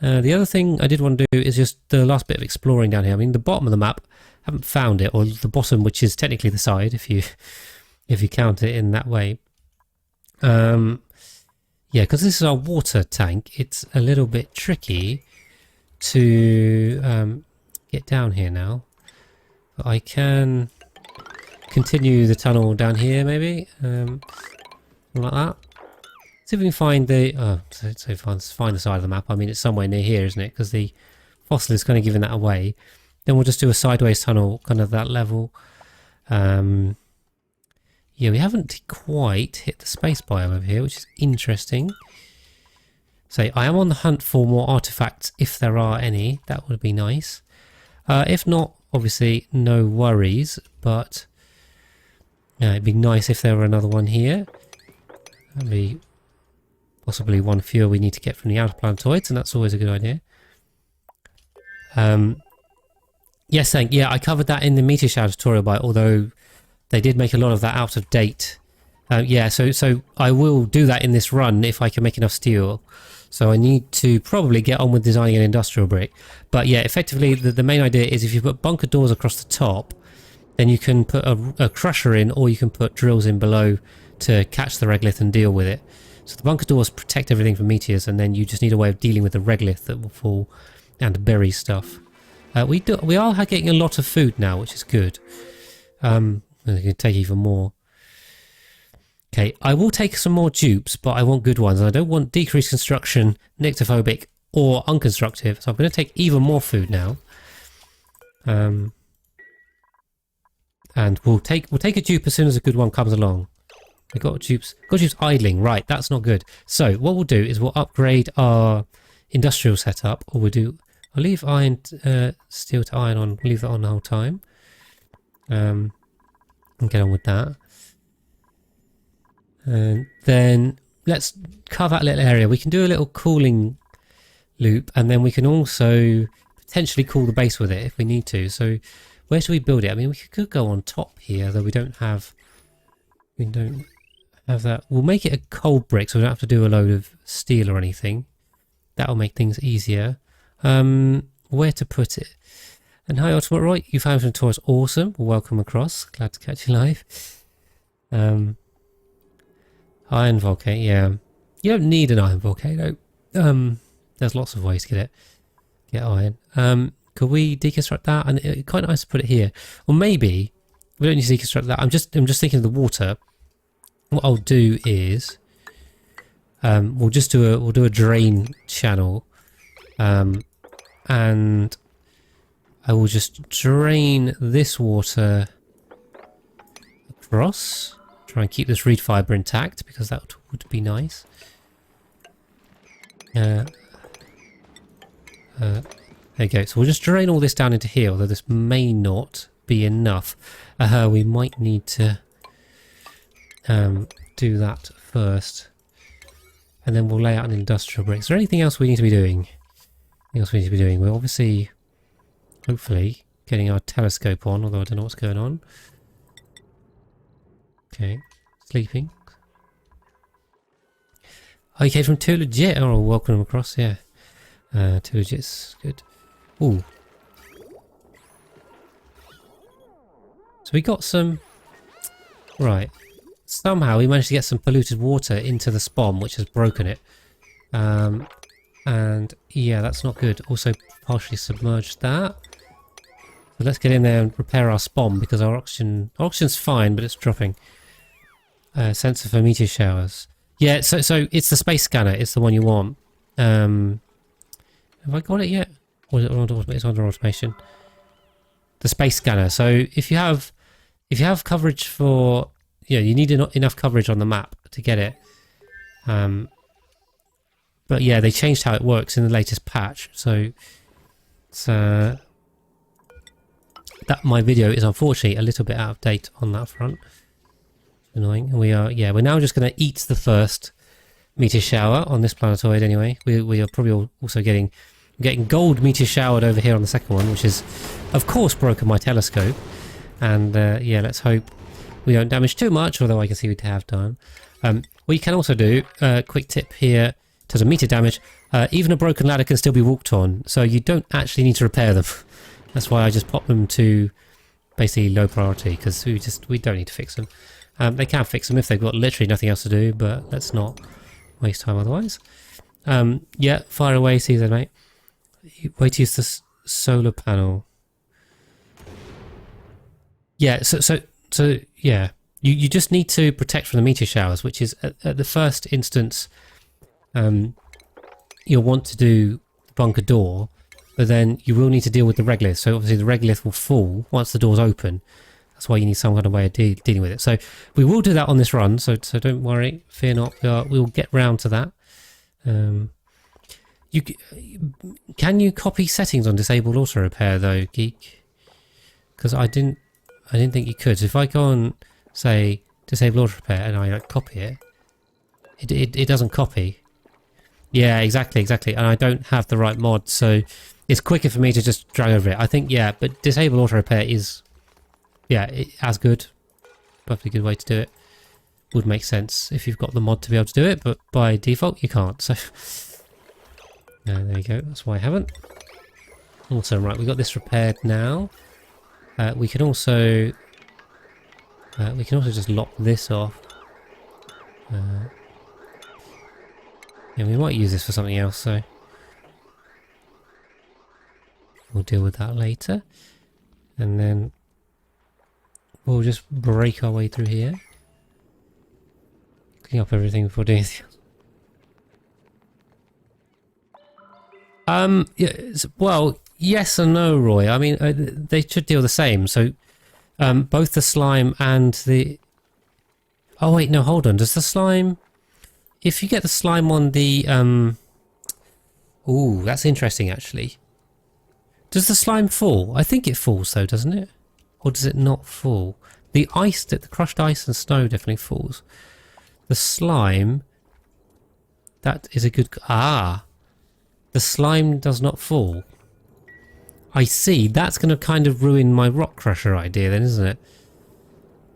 The other thing I did want to do is just the last bit of exploring down here. I mean, the bottom of the map, haven't found it, or the bottom, which is technically the side, if you count it in that way. Yeah, because this is our water tank, it's a little bit tricky to get down here now. But I can continue the tunnel down here, maybe, like that. See if we can find the find the side of the map. I mean, it's somewhere near here, isn't it? Because the fossil is kind of giving that away. Then we'll just do a sideways tunnel, kind of that level. Yeah, we haven't quite hit the space biome over here, which is interesting. So I am on the hunt for more artifacts, if there are any. That would be nice. If not, obviously, no worries. But it'd be nice if there were another one here. That'd be possibly one fewer we need to get from the outer planetoids, and that's always a good idea. Yes, yeah, I covered that in the meteor shower tutorial, although they did make a lot of that out of date. Yeah, so I will do that in this run if I can make enough steel. So I need to probably get on with designing an industrial brick. But yeah, effectively the main idea is if you put bunker doors across the top, then you can put a crusher in, or you can put drills in below to catch the regolith and deal with it. So the bunker doors protect everything from meteors, and then you just need a way of dealing with the regolith that will fall and bury stuff. We are getting a lot of food now, which is good. We can take even more. Okay, I will take some more dupes, but I want good ones. And I don't want decreased construction, nyctophobic, or unconstructive. So I'm going to take even more food now. And we'll take a dupe as soon as a good one comes along. We got dupes idling. Right, that's not good. So what we'll do is we'll upgrade our industrial setup, or I'll leave iron, steel to iron on. Leave that on the whole time. And get on with that. And then let's carve out a little area. We can do a little cooling loop, and then we can also potentially cool the base with it if we need to. So where should we build it? I mean, we could go on top here, though we don't have that. We'll make it a cold brick, so we don't have to do a load of steel or anything. That'll make things easier. Where to put it? And hi, Ultimate Roy, you found some tours. Awesome. Well, welcome across. Glad to catch you live. Iron volcano, yeah. You don't need an iron volcano. There's lots of ways to get iron. Could we deconstruct that? And it's quite nice to put it here. Or maybe we don't need to deconstruct that. I'm just thinking of the water. What I'll do is we'll do a drain channel. And I will just drain this water across. Try and keep this reed fibre intact, because that would be nice. There you go. So we'll just drain all this down into here, although this may not be enough. We might need to do that first. And then we'll lay out an industrial brick. Is there anything else we need to be doing? We're obviously, hopefully, getting our telescope on, although I don't know what's going on. Okay, sleeping. Okay, from Too Legit. Oh, welcome across, yeah. Too Legit's good. Ooh. So we got some... Right. Somehow we managed to get some polluted water into the spawn, which has broken it. And yeah, that's not good. Also partially submerged that. So let's get in there and repair our spawn, because our oxygen's fine, but it's dropping. Sensor for meteor showers. Yeah, so it's the space scanner. It's the one you want. Have I got it yet? Or is it's under automation? The space scanner. So if you have coverage for, you need enough coverage on the map to get it. But yeah, they changed how it works in the latest patch. So it's, that my video is unfortunately a little bit out of date on that front. Annoying. And we're now just going to eat the first meteor shower on this planetoid anyway. We are probably also getting gold meteor showered over here on the second one, which is of course broken my telescope. And yeah, let's hope we don't damage too much, although I can see we have done. What you can also do, quick tip here, in terms of meteor damage, even a broken ladder can still be walked on, so you don't actually need to repair them. That's why I just pop them to basically low priority, because we don't need to fix them. They can fix them if they've got literally nothing else to do, but let's not waste time otherwise. Yeah, fire away, Caesar, mate. Wait to use the solar panel. Yeah, so yeah. You just need to protect from the meteor showers, which is at the first instance, you'll want to do the bunker door, but then you will need to deal with the regolith. So obviously the regolith will fall once the door's open. That's why you need some kind of way of dealing with it. So we will do that on this run, so don't worry, fear not. We'll get round to that. Can you copy settings on disabled auto repair though, Geek? Because I didn't think you could. So if I go on, say, disable auto repair and I copy it, it doesn't copy. Yeah, exactly. And I don't have the right mod, so it's quicker for me to just drag over it. I think, yeah, but disable auto repair is, as good. Perfectly good way to do it. Would make sense if you've got the mod to be able to do it, but by default you can't. So there you go. That's why I haven't. Awesome. Right, we got this repaired now. We can also just lock this off. Yeah, we might use this for something else, so we'll deal with that later. And then we'll just break our way through here. Clean up everything before doing anything else. Well, yes and no, Roy. I mean, they should deal the same. So, both the slime and the... Oh, wait, no, hold on. Does the slime... If you get the slime on the... Ooh, that's interesting, actually. Does the slime fall? I think it falls, though, doesn't it? Or does it not fall? The ice, the crushed ice and snow definitely falls. The slime... That is a good... Ah! The slime does not fall. I see. That's going to kind of ruin my rock crusher idea then, isn't it?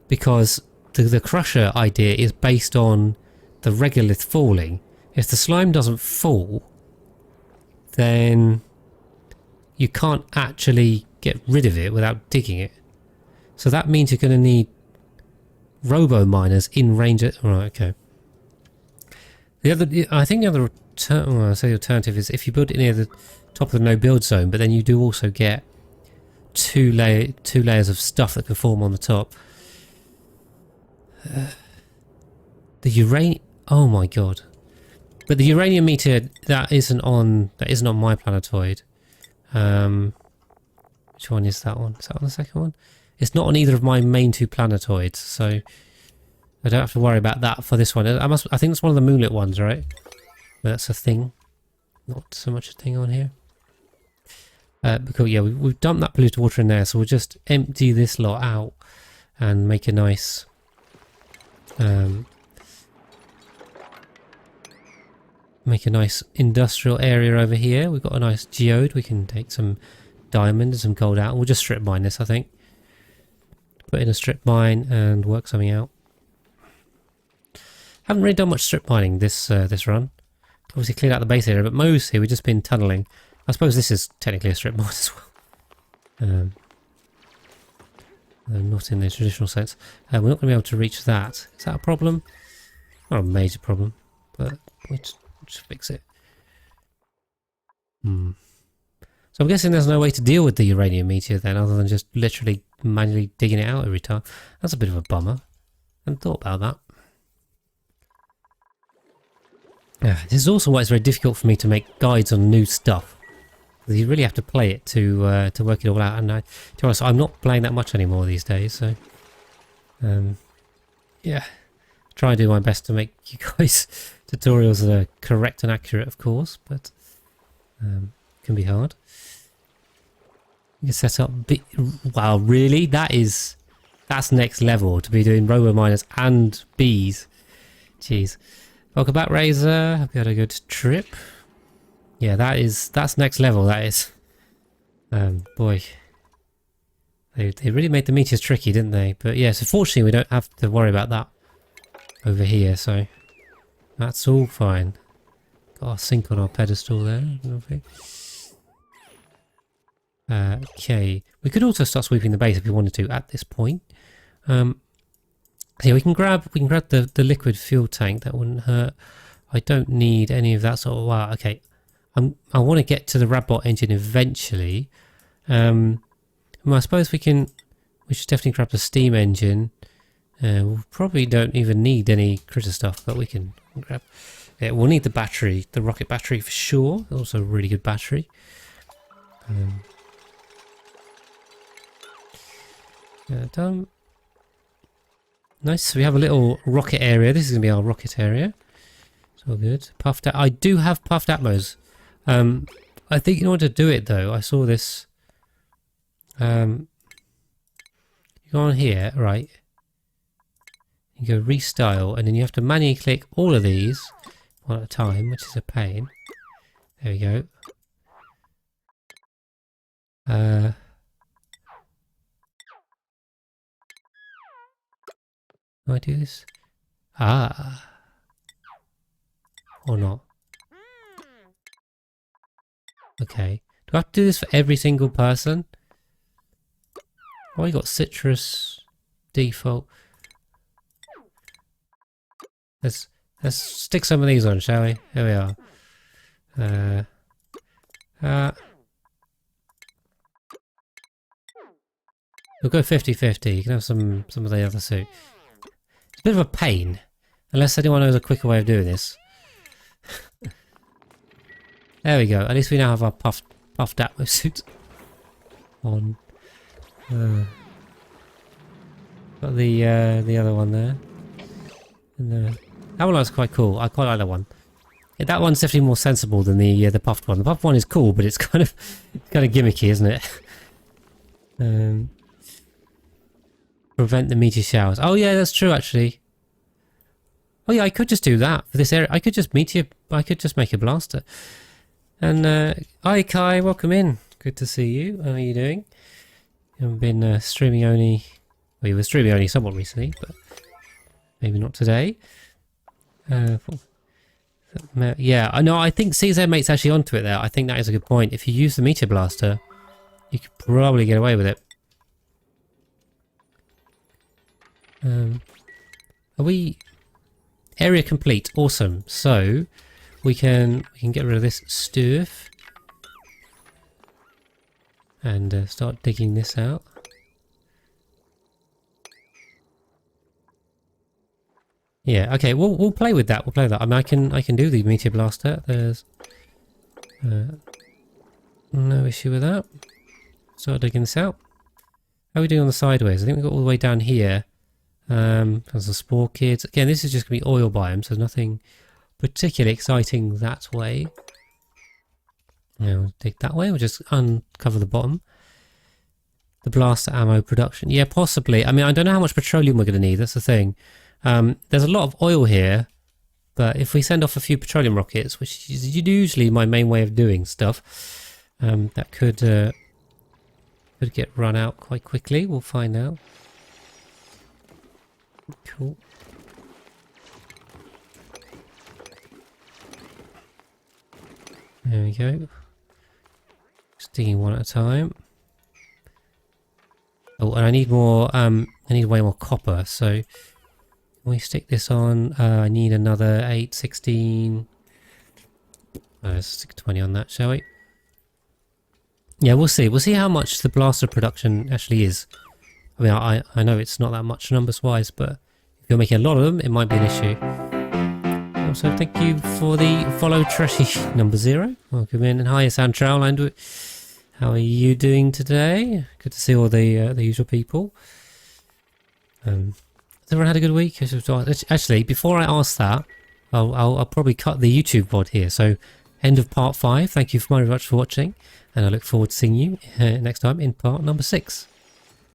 Because the crusher idea is based on the regolith falling. If the slime doesn't fall, then you can't actually get rid of it without digging it. So that means you're going to need robo miners in range. Right, okay. I think the other alternative is if you build it near the top of the no build zone, but then you do also get two layers of stuff that can form on the top. The uranium. Oh my god! But the uranium meteor that isn't on my planetoid. Which one is that one? Is that on the second one? It's not on either of my main two planetoids, so I don't have to worry about that for this one. I think it's one of the moonlit ones, right? But that's a thing. Not so much a thing on here. Because yeah, we've dumped that polluted water in there, so we'll just empty this lot out and make a nice industrial area over here. We've got a nice geode. We can take some diamond and some gold out. We'll just strip mine this, I think. Put in a strip mine and work something out. Haven't really done much strip mining this run. Obviously cleared out the base area, but mostly we've just been tunneling. I suppose this is technically a strip mine as well. Not in the traditional sense. We're not going to be able to reach that. Is that a problem? Not a major problem, but we'll just fix it. So I'm guessing there's no way to deal with the uranium meteor then, other than just literally manually digging it out every time. That's a bit of a bummer. I hadn't thought about that. This is also why it's very difficult for me to make guides on new stuff. You really have to play it to work it all out. And to be honest, I'm not playing that much anymore these days. So, yeah, try and do my best to make you guys tutorials that are correct and accurate, of course, but can be hard. You can set up. Wow, really? That's next level to be doing robo miners and bees. Jeez. Welcome back, Razor. Hope you had a good trip. Yeah, that's next level. That is. Boy, they really made the meteors tricky, didn't they? But yeah, so fortunately we don't have to worry about that over here. So that's all fine. Got our sink on our pedestal there. Okay, we could also start sweeping the base if we wanted to at this point. Yeah, we can grab the liquid fuel tank. That wouldn't hurt. I don't need any of that sort of... Wow, okay. I want to get to the Radbot engine eventually. Well, I suppose we should definitely grab the steam engine. We probably don't even need any critter stuff, but we can grab. Yeah, we'll need the battery, the rocket battery for sure. Also a really good battery. Done. Nice. So we have a little rocket area. This is going to be our rocket area. It's all good. Puffed. I do have puffed atmos. I think in order to do it though, I saw this. You go on here, right? You go restyle, and then you have to manually click all of these one at a time, which is a pain. There we go. Do I do this? Ah. Or not? Okay. Do I have to do this for every single person? Oh, you got citrus default. Let's stick some of these on, shall we? Here we are. We'll go 50-50. You can have some of the other suit. It's a bit of a pain. Unless anyone knows a quicker way of doing this. There we go. At least we now have our puffed atmo suit on. Got the other one there. And that one looks quite cool. I quite like that one. Yeah, that one's definitely more sensible than the puffed one. The puffed one is cool, but it's kind of gimmicky, isn't it? Prevent the meteor showers. Oh yeah, that's true actually. Oh yeah, I could just do that for this area. I could just make a blaster. And hi Kai, welcome in. Good to see you. How are you doing? You haven't been streaming only. Well, you were streaming only somewhat recently, but maybe not today. Yeah, I know. I think CZ Mate's actually onto it there. I think that is a good point. If you use the meteor blaster, you could probably get away with it. Are we area complete? Awesome. So we can get rid of this stuff and start digging this out. Yeah. Okay. We'll play with that. We'll play with that. I mean, I can do the meteor blaster. There's no issue with that. Start digging this out. How are we doing on the sideways? I think we got all the way down here. There's the spore kids. Again, this is just going to be oil biome, so nothing particularly exciting that way. Now we'll dig that way. We'll just uncover the bottom. The blaster ammo production. Yeah, possibly. I mean, I don't know how much petroleum we're going to need. That's the thing. There's a lot of oil here, but if we send off a few petroleum rockets, which is usually my main way of doing stuff, that could get run out quite quickly. We'll find out. Cool. There we go. Just digging one at a time. Oh, and I need more. I need way more copper. So can we stick this on? I need another 8, 16. Let's stick 20 on that, shall we? Yeah, we'll see. We'll see how much the blaster production actually is. I mean, I know it's not that much numbers-wise, but if you're making a lot of them, it might be an issue. Also, thank you for the follow, Trashy number 0. Welcome in, and hi, Santrell. And how are you doing today? Good to see all the usual people. Has everyone had a good week? Actually, before I ask that, I'll probably cut the YouTube VOD here. So, end of part 5. Thank you very much for watching, and I look forward to seeing you next time in part number 6.